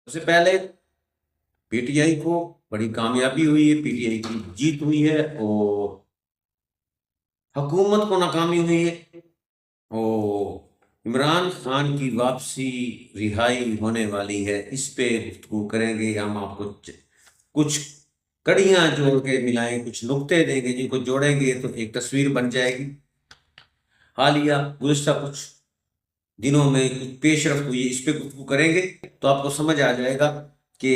سب سے پہلے P T I کو بڑی کامیابی ہوئی ہے، پی ٹی آئی کی جیت ہوئی ہے اور حکومت کو ناکامی ہوئی ہے اور عمران خان کی واپسی رہائی ہونے والی ہے۔ اس پہ گفتگو کریں گے، ہم آپ کو کچھ کڑیاں جوڑ کے ملائیں، کچھ نقطے دیں گے، جن کو جوڑیں گے تو ایک تصویر بن جائے گی۔ حالیہ گزشتہ کچھ دنوں میں کچھ پیش رفت ہوئی ہے، اس پہ گفتگو کریں گے تو آپ کو سمجھ آ جائے گا کہ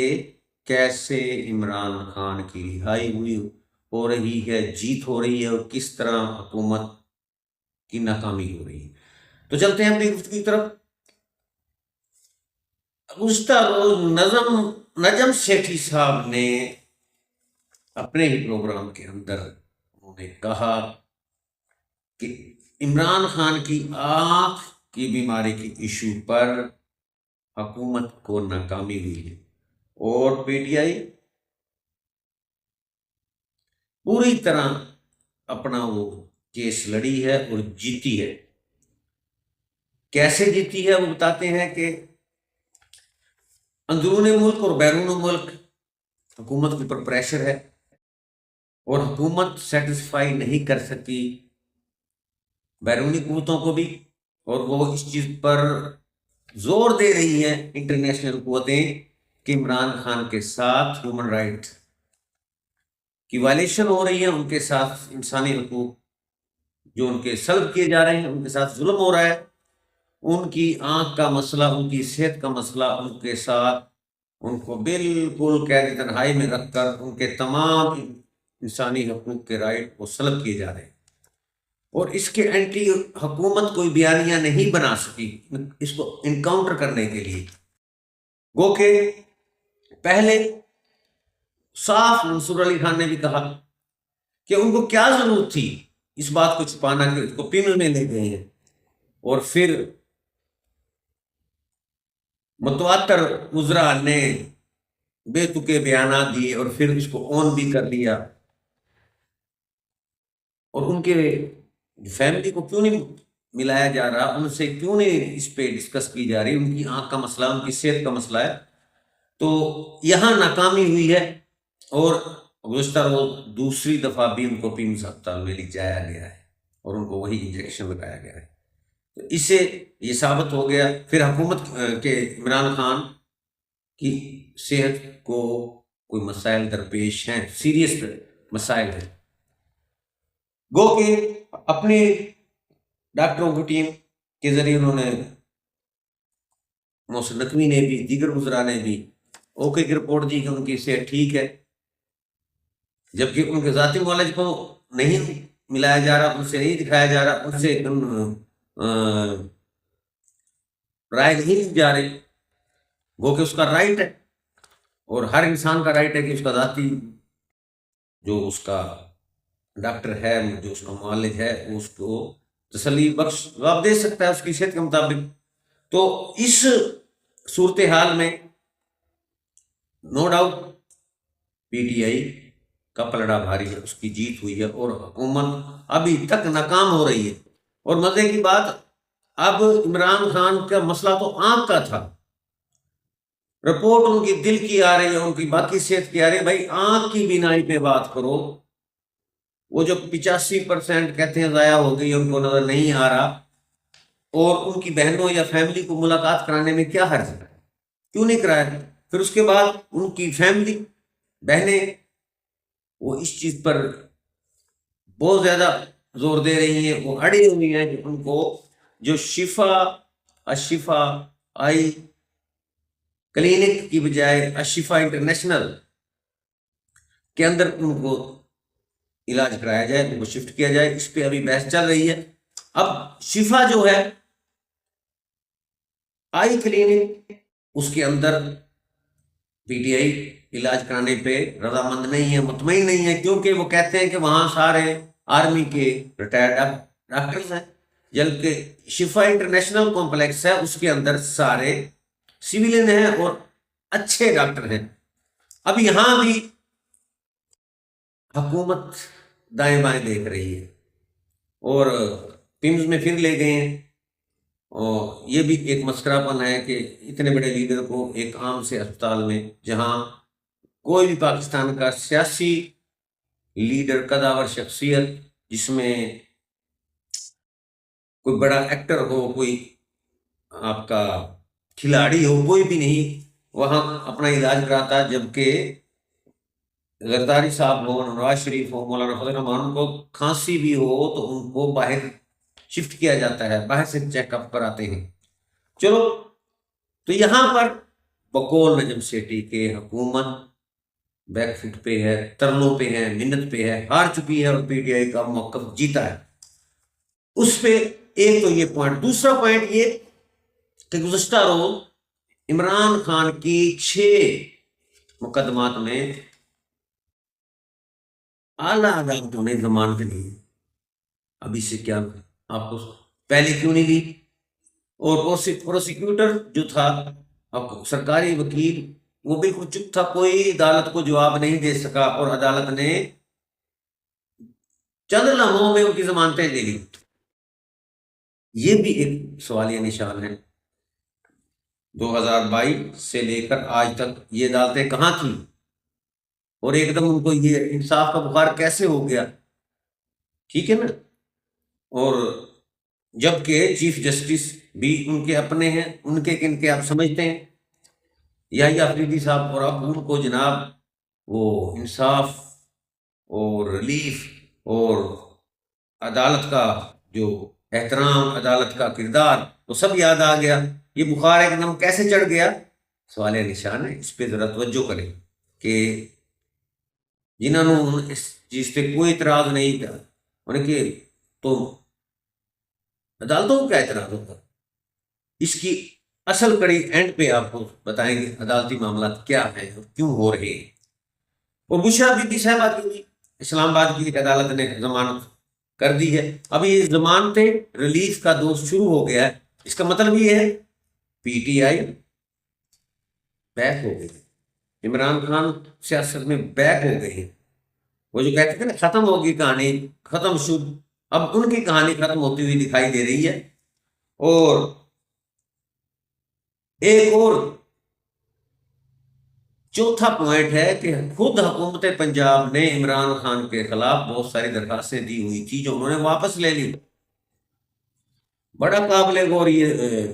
کیسے عمران خان کی رہائی ہوئی ہو رہی ہے، جیت ہو رہی ہے، اور کس طرح حکومت کی ناکامی ہو رہی ہے۔ تو چلتے ہیں اپنی گفتگو کی طرف۔ گزشتہ روز نجم سیٹھی صاحب نے اپنے ہی پروگرام کے اندر انہوں نے کہا کہ عمران خان کی آنکھ کی بیماری کی ایشو پر حکومت کو ناکامی ہوئی ہے اور پی ٹی آئی پوری طرح اپنا وہ کیس لڑی ہے اور جیتی ہے۔ کیسے جیتی ہے وہ بتاتے ہیں کہ اندرون ملک اور بیرون ملک حکومت کے اوپر پریشر ہے اور حکومت سیٹسفائی نہیں کر سکی بیرونی قوتوں کو بھی، اور وہ اس چیز پر زور دے رہی ہیں انٹرنیشنل قوتیں کہ عمران خان کے ساتھ ہیومن رائٹ کی وائلیشن ہو رہی ہے، ان کے ساتھ انسانی حقوق جو ان کے سلب کیے جا رہے ہیں، ان کے ساتھ ظلم ہو رہا ہے، ان کی آنکھ کا مسئلہ، ان کی صحت کا مسئلہ، ان کے ساتھ ان کو بالکل قید تنہائی میں رکھ کر ان کے تمام انسانی حقوق کے رائٹ کو سلب کیے جا رہے ہیں، اور اس کے اینٹی حکومت کوئی بیانیہ نہیں بنا سکی اس کو انکاؤنٹر کرنے کے لیے۔ گو کہ پہلے صاف منصور علی خان نے بھی کہا کہ ان کو کیا ضرورت تھی اس بات کو چھپانا کہ اس کو پن میں لے گئے ہیں، اور پھر متواتر وزراء نے بے تکے بیانات دیے اور پھر اس کو اون بھی کر لیا، اور ان کے فیملی کو کیوں نہیں ملایا جا رہا، ان سے کیوں نہیں اس پہ ڈسکس کی جا رہی، ان کی آنکھ کا مسئلہ، ان کی صحت کا مسئلہ ہے۔ تو یہاں ناکامی ہوئی ہے، اور گزشتہ روز دوسری دفعہ بھی ان کو پیمز ہسپتال میں لے جایا گیا ہے اور ان کو وہی انجیکشن لگایا گیا ہے۔ تو اس سے یہ ثابت ہو گیا پھر حکومت کے عمران خان کی صحت کو کوئی مسائل درپیش ہیں، سیریس مسائل ہیں۔ گو کہ اپنے ڈاکٹروں کی ٹیم کے ذریعے انہوں نے، محسن نقوی نے بھی، دیگر وزراء نے بھی اوکے کی رپورٹ دی کہ ان کی صحت ٹھیک ہے، جبکہ ان کے ذاتی معالج کو نہیں ملایا جا رہا، ان سے نہیں دکھایا جا رہا، ان سے رائے نہیں لی جا رہی۔ گو کہ اس کا رائٹ ہے، اور ہر انسان کا رائٹ ہے کہ اس کا ذاتی جو اس کا ڈاکٹر ہے، جو اس کا معالج ہے، وہ اس کو تسلی بخش جواب دے سکتا ہے اس کی صحت کے مطابق۔ تو اس صورتحال میں no doubt P T I کا پلڑا بھاری ہے، اس کی جیت ہوئی ہے، اور حکومت ابھی تک ناکام ہو رہی ہے۔ اور مزے کی بات، اب عمران خان کا مسئلہ تو آنکھ کا تھا، رپورٹ ان کی دل کی آ رہی ہے، ان کی باقی صحت کی آ رہی ہے، بھائی آنکھ کی بینائی پہ بات کرو۔ وہ جو 85% کہتے ہیں ضائع ہو گئی، ان کو نظر نہیں آ رہا، اور ان کی بہنوں یا فیملی کو ملاقات کرانے میں کیا حرج ہے، کیوں نہیں کرایا؟ پھر اس کے بعد ان کی فیملی، بہنیں، وہ اس چیز پر بہت زیادہ زور دے رہی ہیں، وہ اڑی ہوئی ہیں کہ ان کو جو اشفا آئی کلینک کی بجائے اشفا انٹرنیشنل کے اندر ان کو علاج کرایا جائے، ان کو شفٹ کیا جائے۔ اس پہ ابھی بحث چل رہی ہے۔ اب شفا جو ہے آئی کلینک، اس کے اندر پی ٹی آئی علاج کرانے پہ رضامند نہیں ہے، مطمئن نہیں ہے، کیونکہ وہ کہتے ہیں کہ وہاں سارے آرمی کے ریٹائرڈ ڈاکٹرز ہیں، جبکہ شفا انٹرنیشنل کمپلیکس ہے، اس کے اندر سارے سویلین ہیں اور اچھے ڈاکٹر ہیں۔ اب یہاں بھی حکومت دائیں بائیں دیکھ رہی ہے، اور پمز میں پھر لے گئے ہیں اور یہ بھی ایک مسخرہ پن ہے کہ اتنے بڑے لیڈر کو ایک عام سے اسپتال میں، جہاں کوئی بھی پاکستان کا سیاسی لیڈر، قداور شخصیت، جس میں کوئی بڑا ایکٹر ہو، کوئی آپ کا کھلاڑی ہو، کوئی بھی نہیں وہاں اپنا علاج کراتا، جبکہ زرداری صاحب ہو، نواز شریف ہو، مولانا فضل الرحمان، ان کو کھانسی بھی ہو تو ان کو باہر شفٹ کیا جاتا ہے، باہر سے چیک اپ کراتے ہیں۔ چلو، تو یہاں پر بقول نجم سیٹھی کے حکومت بیک فٹ پہ ہے، ترنوں پہ ہے، منت پہ ہے، ہار چکی ہے، اور پی ٹی آئی کا موقف جیتا ہے اس پہ۔ ایک تو یہ پوائنٹ، دوسرا پوائنٹ یہ کہ گزشتہ روز عمران خان کی 6 مقدمات میں اعلیٰ عدالتوں نے ضمانت لی۔ ابھی سے کیا آپ کو پہلے کیوں نہیں لی؟ اور پروسیکیوٹر جو تھا، اب سرکاری وکیل، وہ بالکل چپ تھا، کوئی عدالت کو جواب نہیں دے سکا، اور عدالت نے چند لمحوں میں ان کی ضمانتیں دے لی۔ یہ بھی ایک سوالیہ نشان ہے۔ 2022 سے لے کر آج تک یہ عدالتیں کہاں تھیں، اور ایک دم ان کو یہ انصاف کا بخار کیسے ہو گیا؟ ٹھیک ہے نا؟ اور جبکہ چیف جسٹس بھی ان کے اپنے ہیں، ان کے کن کے آپ سمجھتے ہیں، یحییٰ افریدی صاحب، اور اب ان کو جناب وہ انصاف اور ریلیف اور عدالت کا جو احترام، عدالت کا کردار، وہ سب یاد آ گیا۔ یہ بخار ایک دم کیسے چڑھ گیا؟ سوال نشان ہے۔ اس پہ ذرا توجہ کریں کہ جنہوں نے اس چیز پہ کوئی اعتراض نہیں تھا، انہیں کہ تو عدالتوں کو کیا اعتراض ہوتا؟ اس کی اصل کڑی اینڈ پہ آپ کو بتائیں گے عدالتی معاملات کیا ہیں اور کیوں ہو رہے ہیں۔ اور بشرا بی بی صاحبہ کی اسلام آباد کی ایک عدالت نے ضمانت کر دی ہے۔ اب یہ ضمانتیں ریلیف کا دور شروع ہو گیا ہے۔ اس کا مطلب یہ ہے پی ٹی آئی بیک ہو گئی، عمران خان سیاست میں بیک ہو گئی ہے۔ وہ جو کہتے تھے نا ختم ہوگی کہانی، ختم شد، اب ان کی کہانی ختم ہوتی ہوئی دکھائی دے رہی ہے۔ اور ایک اور چوتھا پوائنٹ ہے کہ خود حکومت پنجاب نے عمران خان کے خلاف بہت ساری درخواستیں دی ہوئی تھی جو انہوں نے واپس لے لی۔ بڑا قابل غور یہ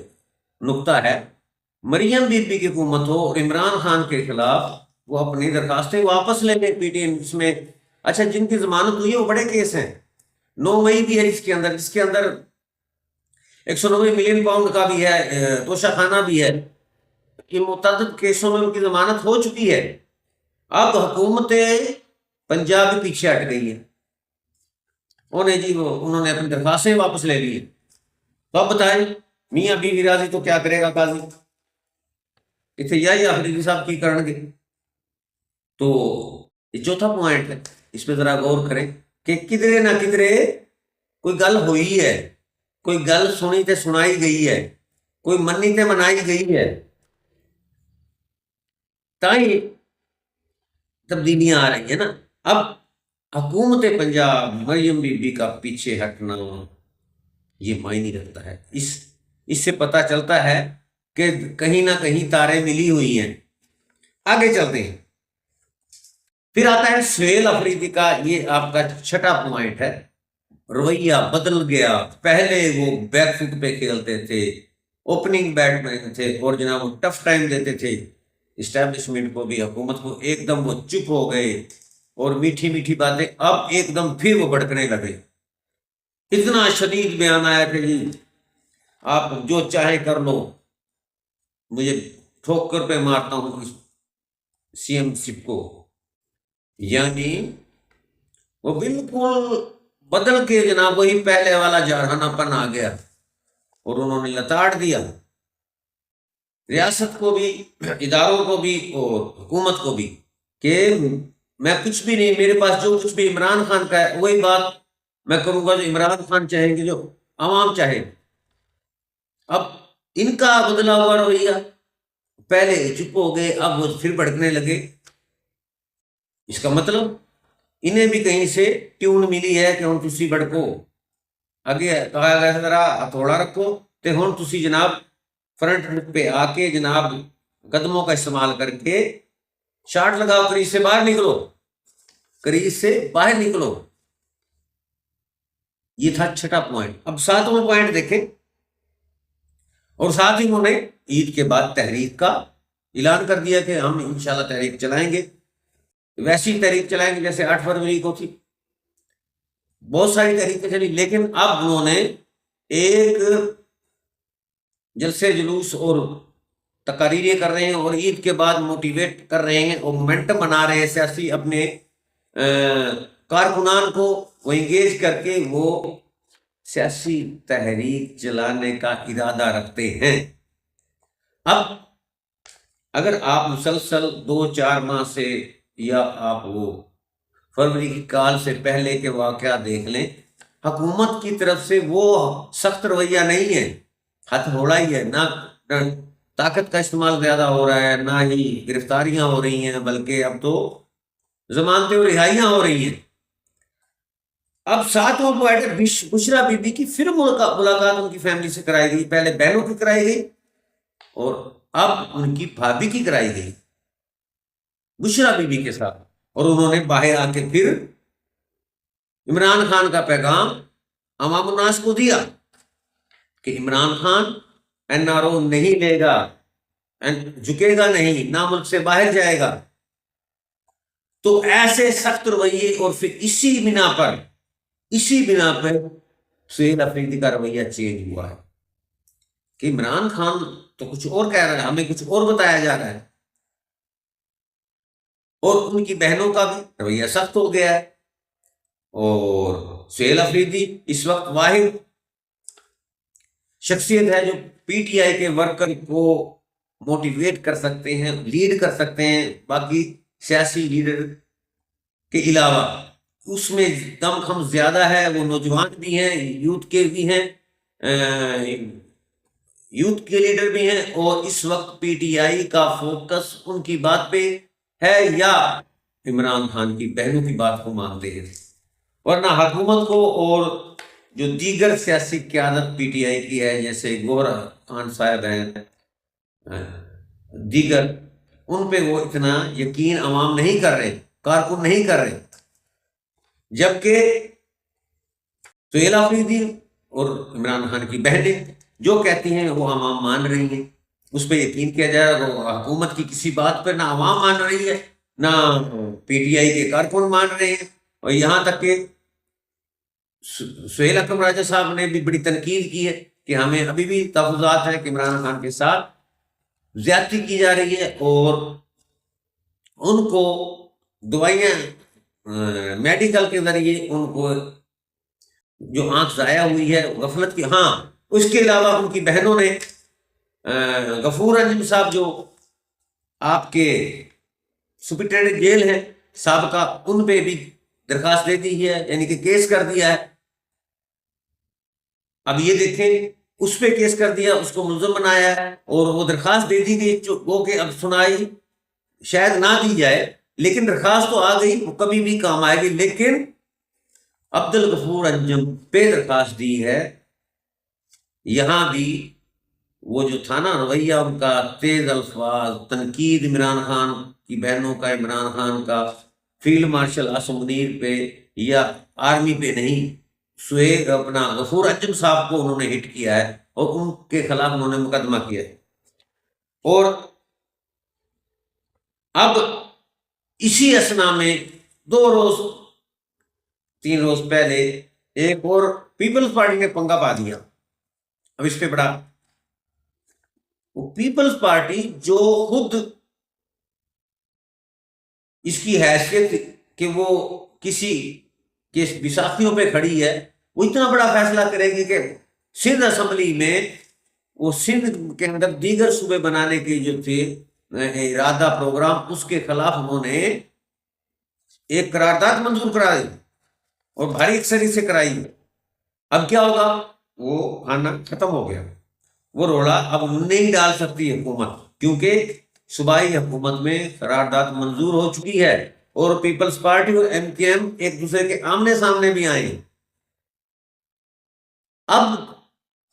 نقطہ ہے، مریم بی بی کی حکومت ہو اور عمران خان کے خلاف وہ اپنی درخواستیں واپس لے لیں۔ پی ٹی ایم اس میں اچھا جن کی ضمانت ہوئی ہے وہ بڑے کیس ہیں، 9 مئی بھی ہے اس کے اندر، جس کے اندر 190 ملین پاؤنڈ کا بھی ہے، توشہ خانہ بھی ہے، کہ متعدد کیسوں میں ان کی ضمانت ہو چکی ہے۔ اب حکومت پنجاب بھی پیچھے ہٹ گئی ہے، انہوں نے اپنی درخواستیں واپس لے لی ہے۔ تو اب بتائیں میاں بیوی راضی تو کیا کرے گا قاضی؟ اتنے یحییٰ افریدی صاحب کی کرن گے۔ تو یہ چوتھا پوائنٹ ہے، اس پہ ذرا غور کریں کہ کدھرے نہ کدھرے کوئی گل ہوئی ہے، کوئی گل سنی تے سنائی گئی ہے، کوئی منی تے منائی گئی ہے، تائی تبدیلیاں آ رہی ہیں نا۔ اب حکومت پنجاب مریم بی بی کا پیچھے ہٹنا یہ معنی رکھتا ہے۔ اس سے پتہ چلتا ہے کہ کہیں نہ کہیں تاریں ملی ہوئی ہیں۔ آگے چلتے ہیں، پھر آتا ہے سہیل افریدی کا، یہ آپ کا چھٹا پوائنٹ ہے۔ رویہ بدل گیا، پہلے وہ بیک فٹ پہ کھیلتے تھے، اوپننگ بیٹسمین تھے، اور جناب وہ ٹف ٹائم دیتے تھے اسٹیبلشمنٹ کو بھی، حکومت کو۔ ایک دم وہ چپ ہو گئے اور میٹھی میٹھی باتیں، اب ایک دم پھر وہ بھڑکنے لگے۔ اتنا شدید بیان آیا کہ جی آپ جو چاہے کر لو، مجھے ٹھوکر پہ مارتا ہوں سی ایم شپ کو۔ یعنی وہ بالکل بدل کے جناب وہی پہلے والا جارحانہ پن آ گیا، اور انہوں نے لتاڑ دیا ریاست کو بھی، اداروں کو بھی، اور حکومت کو بھی، کہ میں کچھ بھی نہیں، میرے پاس جو کچھ بھی عمران خان کا ہے وہی بات میں کروں گا جو عمران خان چاہیں گے، جو عوام چاہے۔ اب ان کا بدلا ہوا رویہ، پہلے چپ ہو گئے، اب وہ پھر بھڑکنے لگے۔ اس کا مطلب انہیں بھی کہیں سے ٹیون ملی ہے کہ ہم تسی بھڑکو، آگے کہا گیا ذرا ہتھوڑا رکھو تے ہن تسی جناب فرنٹ پہ آ کے جناب قدموں کا استعمال کر کے شاٹ لگاؤ، کریز سے باہر نکلو، کریز سے باہر نکلو۔ یہ تھا چھٹا پوائنٹ۔ اب ساتواں پوائنٹ دیکھیں، اور ساتھ ہی انہوں نے عید کے بعد تحریک کا اعلان کر دیا کہ ہم انشاءاللہ تحریک چلائیں گے، ویسی تحریک چلائیں گے جیسے 8 فروری کو تھی۔ بہت ساری تحریکیں چلی، لیکن اب انہوں نے ایک جلسے جلوس اور تقاریریں کر رہے ہیں اور عید کے بعد موٹیویٹ کر رہے ہیں اور مومنٹم بنا رہے ہیں سیاسی، اپنے کارکنان کو وہ انگیج کر کے وہ سیاسی تحریک چلانے کا ارادہ رکھتے ہیں۔ اب اگر آپ مسلسل 2-4 ماہ سے یا آپ وہ فروری کی کال سے پہلے کے واقعات دیکھ لیں، حکومت کی طرف سے وہ سخت رویہ نہیں ہے، ہاتھ ہوڑا ہی ہے، نہ طاقت کا استعمال زیادہ ہو رہا ہے، نہ ہی گرفتاریاں ہو رہی ہیں، بلکہ اب تو ضمانتیں اور رہائیاں ہو رہی ہیں۔ اب ساتواں پوائنٹ، بشرا بی بی کی پھر ملاقات ان کی فیملی سے کرائی گئی، پہلے بہنوں کی کرائی گئی اور اب ان کی بھابھی کی کرائی گئی بشرا بی بی کے ساتھ، اور انہوں نے باہر آ کے پھر عمران خان کا پیغام عوام الناس کو دیا کہ عمران خان NRO نہیں لے گا، جھکے گا نہیں، نہ ملک سے باہر جائے گا۔ تو ایسے سخت رویے، اور پھر اسی بنا پر سہیل افریدی کا رویہ چینج ہوا ہے کہ عمران خان تو کچھ اور کہہ رہا ہے، ہمیں کچھ اور بتایا جا رہا ہے، اور ان کی بہنوں کا بھی رویہ سخت ہو گیا ہے۔ اور سہیل افریدی اس وقت واحد شخصیت ہے جو PTI کے ورکر کو موٹیویٹ کر سکتے ہیں، لیڈ کر سکتے ہیں، باقی سیاسی لیڈر کے علاوہ اس میں دم خم زیادہ ہے، وہ نوجوان بھی ہیں، یوتھ کے بھی ہیں، یوتھ کے لیڈر بھی ہیں، اور اس وقت PTI کا فوکس ان کی بات پہ ہے یا عمران خان کی بہنوں کی بات کو مانتے ہیں، ورنہ حکومت کو اور جو دیگر سیاسی قیادت PTI کی ہے جیسے گوہر خان صاحب ہیں، دیگر، ان پہ وہ اتنا یقین عوام نہیں کر رہے، کارکن نہیں کر رہے، جبکہ سہیل افریدی اور عمران خان کی بہنیں جو کہتی ہیں وہ عوام مان رہی ہیں، اس پہ یقین کیا جائے گا۔ حکومت کی کسی بات پر نہ عوام مان رہی ہے، نہ PTI کے کارکن مان رہے ہیں، اور یہاں تک کہ سہیل اکرم راجہ صاحب نے بھی بڑی تنقید کی ہے کہ ہمیں ابھی بھی تحفظات ہیں کہ عمران خان کے ساتھ زیادتی کی جا رہی ہے، اور ان کو دوائیاں میڈیکل کے ذریعے ان کو جو آنکھ ضائع ہوئی ہے غفلت کی، ہاں اس کے علاوہ ان کی بہنوں نے غفور انجم صاحب جو آپ کے سپرنٹینڈنٹ جیل ہیں سابقہ، ان پہ بھی درخواست دے دی ہے، یعنی کہ کیس کر دیا ہے۔ اب یہ دیکھیں، اس پہ کیس کر دیا، اس کو ملزم بنایا ہے، اور وہ درخواست دے دی گئی جو وہ کہ اب سنائی شاید نہ دی جائے، لیکن درخواست تو آ گئی، وہ کبھی بھی کام آئے گی۔ لیکن عبدالغفور انجم پہ درخواست دی ہے، یہاں بھی وہ جو تھا نا رویہ ان کا، تیز الفاظ، تنقید عمران خان کی بہنوں کا، عمران خان کا فیلڈ مارشل عاصم منیر پہ یا آرمی پہ نہیں، سہیل اپنا غفور انجم صاحب کو انہوں نے ہٹ کیا ہے اور ان کے خلاف انہوں نے مقدمہ کیا ہے۔ اور اب اسی اسنا میں 3 روز پہلے ایک اور پیپلز پارٹی نے پنگا پا دیا۔ اب اس پہ بڑا، وہ پیپلز پارٹی جو خود اس کی حیثیت کہ وہ کسی کے بیساکھیوں پہ کھڑی ہے، وہ اتنا بڑا فیصلہ کرے گی کہ سندھ اسمبلی میں وہ سندھ کے اندر دیگر صوبے بنانے کے جو تھے ارادہ پروگرام، اس کے خلاف انہوں نے ایک قرارداد منظور کرا دی اور بھاری اکثریت سے کرائی۔ اب کیا ہوگا؟ وہ کھانا ختم ہو گیا، وہ روڑا اب نہیں ڈال سکتی حکومت، کیونکہ صوبائی حکومت میں قرارداد منظور ہو چکی ہے اور پیپلز پارٹی اور MKM ایک دوسرے کے آمنے سامنے بھی آئے ہیں۔ اب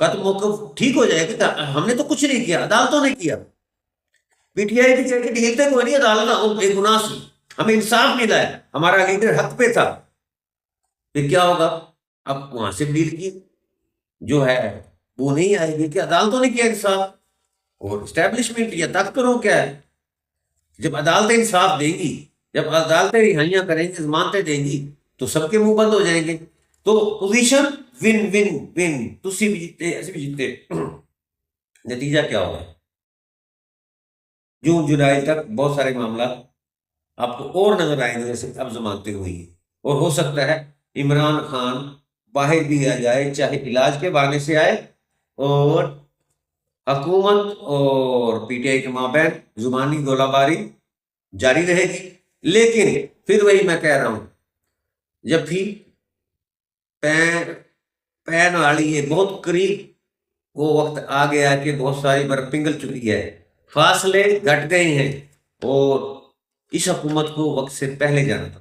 کا تو موقف ٹھیک ہو جائے کہ ہم نے تو کچھ نہیں کیا، عدالتوں نے کیا. پی ٹی آئی بھی کہہ کے ڈھیلتے کوئی نہیں، عدالت بے گناہ سے ہمیں انصاف ملا ہے، ہمارا لیڈر حق پہ تھا. پھر کیا ہوگا؟ اب وہاں سے ڈیل کی جو ہے وہ نہیں آئے گی کہ عدالتوں نے کیا انصاف. اور اسٹیبلشمنٹ یا تذکروں کیا ہے، جب عدالتیں انصاف دیں گی، جب عدالتیں رہائیاں کریں گی، ضمانتیں دیں گی، تو سب کے منہ بند ہو جائیں گے. تو پوزیشن ون ون ون، تسی بھی جیتے ایسے بھی جیتے. نتیجہ کیا ہوگا؟ جون جولائی تک بہت سارے معاملات آپ کو اور نظر آئیں گے جیسے اب ضمانتیں ہوئی ہیں. اور ہو سکتا ہے عمران خان باہر بھی آ جائے، چاہے علاج کے بہانے سے آئے، اور حکومت اور پی ٹی آئی کے مابین زبانی گولہ باری جاری رہے گی. لیکن پھر وہی میں کہہ رہا ہوں، جب بھی پین والی یہ بہت قریب وہ وقت آ گیا کہ بہت ساری برف پنگل چکی ہے، فاصلے گھٹ گئے ہیں، اور اس حکومت کو وقت سے پہلے جانا تھا.